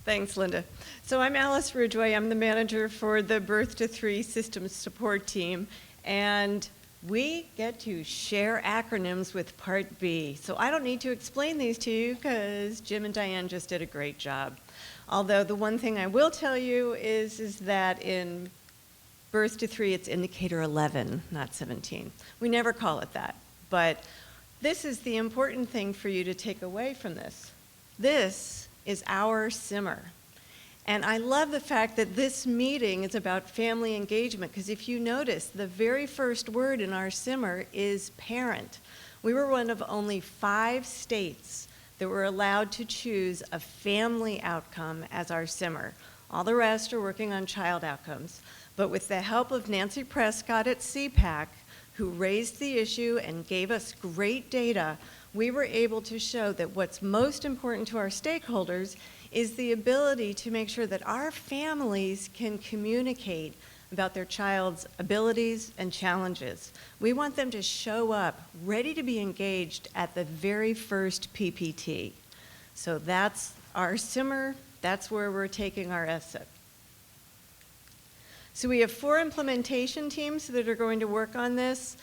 Thanks, Linda. So I'm Alice Ridgway. I'm the manager for the Birth to 3 Systems Support Team, and we get to share acronyms with Part B. So I don't need to explain these to you because Jim and Diane just did a great job. Although the one thing I will tell you is that in Birth to 3, it's indicator 11, not 17. We never call it that, but this is the important thing for you to take away from this. This is our simmer. And I love the fact that this meeting is about family engagement, because if you notice, the very first word in our simmer is parent. We were one of only 5 states that were allowed to choose a family outcome as our simmer. All the rest are working on child outcomes. But with the help of Nancy Prescott at CPAC, who raised the issue and gave us great data, we were able to show that what's most important to our stakeholders is the ability to make sure that our families can communicate about their child's abilities and challenges. We want them to show up ready to be engaged at the very first PPT. So that's our simmer, that's where we're taking our SIP. So we have 4 implementation teams that are going to work on this.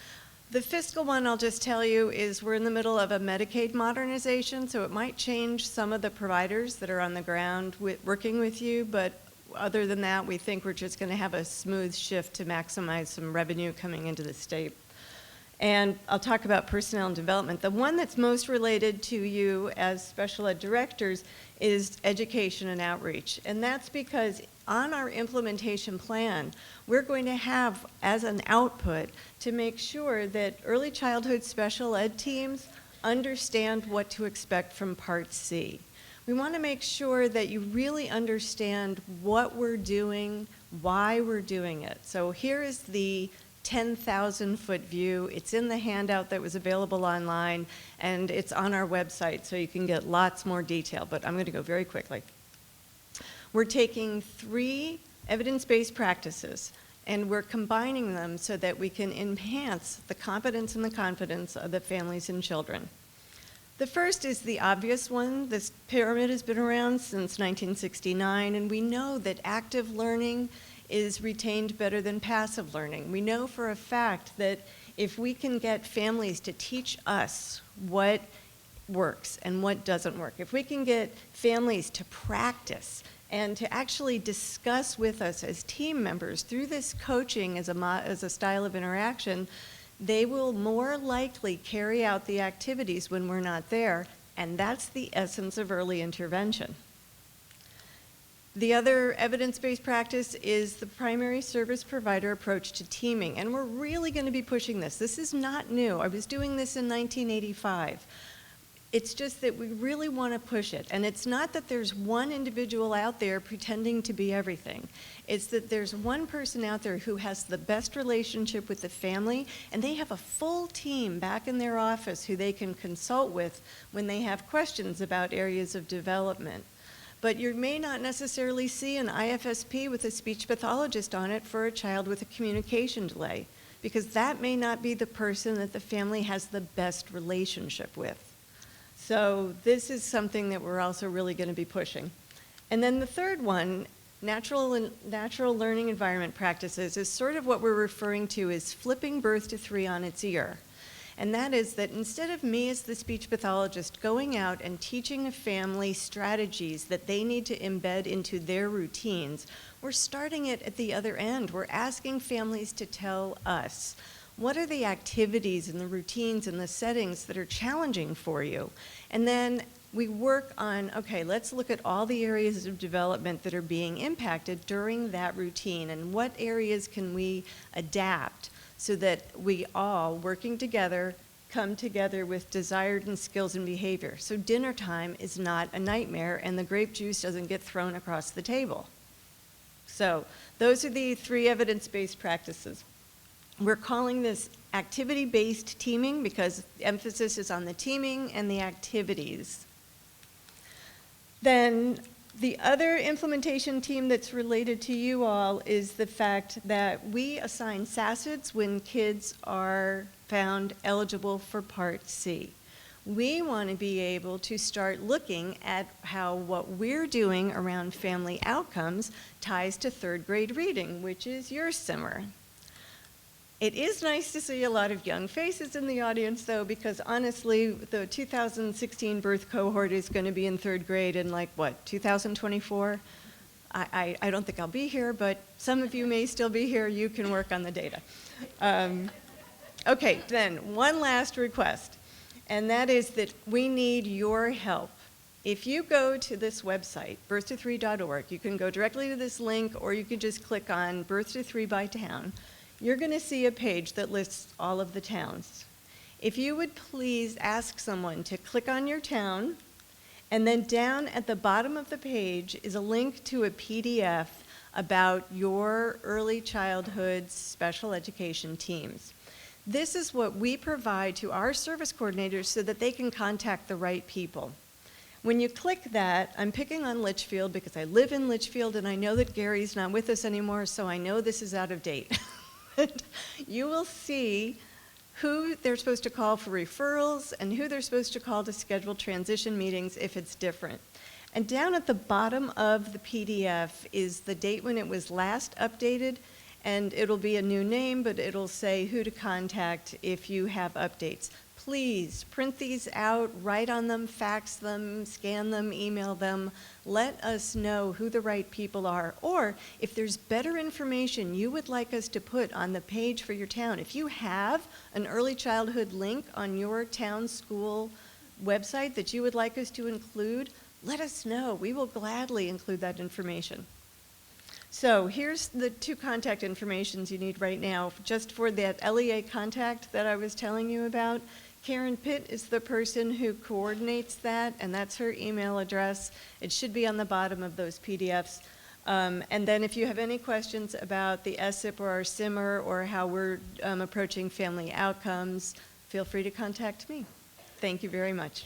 The fiscal one, I'll just tell you, is we're in the middle of a Medicaid modernization, so it might change some of the providers that are on the ground working with you, but other than that, we think we're just going to have a smooth shift to maximize some revenue coming into the state. And I'll talk about personnel and development. The one that's most related to you as special ed directors is education and outreach. And that's because on our implementation plan, we're going to have as an output to make sure that early childhood special ed teams understand what to expect from Part C. We want to make sure that you really understand what we're doing, why we're doing it. So here is the 10,000-foot view. It's in the handout that was available online, and it's on our website, so you can get lots more detail, but I'm going to go very quickly. We're taking 3 evidence-based practices, and we're combining them so that we can enhance the competence and the confidence of the families and children. The first is the obvious one. This pyramid has been around since 1969, and we know that active learning is retained better than passive learning. We know for a fact that if we can get families to teach us what works and what doesn't work, if we can get families to practice and to actually discuss with us as team members through this coaching as a style of interaction, they will more likely carry out the activities when we're not there, and that's the essence of early intervention. The other evidence-based practice is the primary service provider approach to teaming, and we're really going to be pushing this. This is not new. I was doing this in 1985. It's just that we really want to push it, and it's not that there's one individual out there pretending to be everything. It's that there's one person out there who has the best relationship with the family, and they have a full team back in their office who they can consult with when they have questions about areas of development. But you may not necessarily see an IFSP with a speech pathologist on it for a child with a communication delay, because that may not be the person that the family has the best relationship with. So this is something that we're also really going to be pushing. And then the third one, natural learning environment practices, is sort of what we're referring to as flipping Birth to 3 on its ear. And that is that instead of me as the speech pathologist going out and teaching a family strategies that they need to embed into their routines, we're starting it at the other end. We're asking families to tell us, what are the activities and the routines and the settings that are challenging for you? And then we work on, okay, let's look at all the areas of development that are being impacted during that routine, and what areas can we adapt so that we all, working together, come together with desired and skills and behavior. So dinner time is not a nightmare, and the grape juice doesn't get thrown across the table. So those are the 3 evidence-based practices. We're calling this activity-based teaming because the emphasis is on the teaming and the activities. Then the other implementation team that's related to you all is the fact that we assign SACIDs when kids are found eligible for Part C. We want to be able to start looking at how what we're doing around family outcomes ties to third grade reading, which is your simmer. It is nice to see a lot of young faces in the audience, though, because honestly, the 2016 birth cohort is going to be in third grade in, like, what, 2024? I don't think I'll be here, but some of you may still be here. You can work on the data. Okay, then, one last request, and that is that we need your help. If you go to this website, birth-to-3.org, you can go directly to this link, or you can just click on Birth to 3 by Town. You're going to see a page that lists all of the towns. If you would please ask someone to click on your town, and then down at the bottom of the page is a link to a PDF about your early childhood special education teams. This is what we provide to our service coordinators so that they can contact the right people. When you click that, I'm picking on Litchfield because I live in Litchfield and I know that Gary's not with us anymore, so I know this is out of date. You will see who they're supposed to call for referrals and who they're supposed to call to schedule transition meetings if it's different. And down at the bottom of the PDF is the date when it was last updated, and it'll be a new name, but it'll say who to contact if you have updates. Please print these out, write on them, fax them, scan them, email them. Let us know who the right people are. Or if there's better information you would like us to put on the page for your town, if you have an early childhood link on your town school website that you would like us to include, let us know. We will gladly include that information. So here's the two contact informations you need right now. Just for that LEA contact that I was telling you about, Karen Pitt is the person who coordinates that, and that's her email address. It should be on the bottom of those PDFs. And then if you have any questions about the SIP or our SIMMER or how we're approaching family outcomes, feel free to contact me. Thank you very much.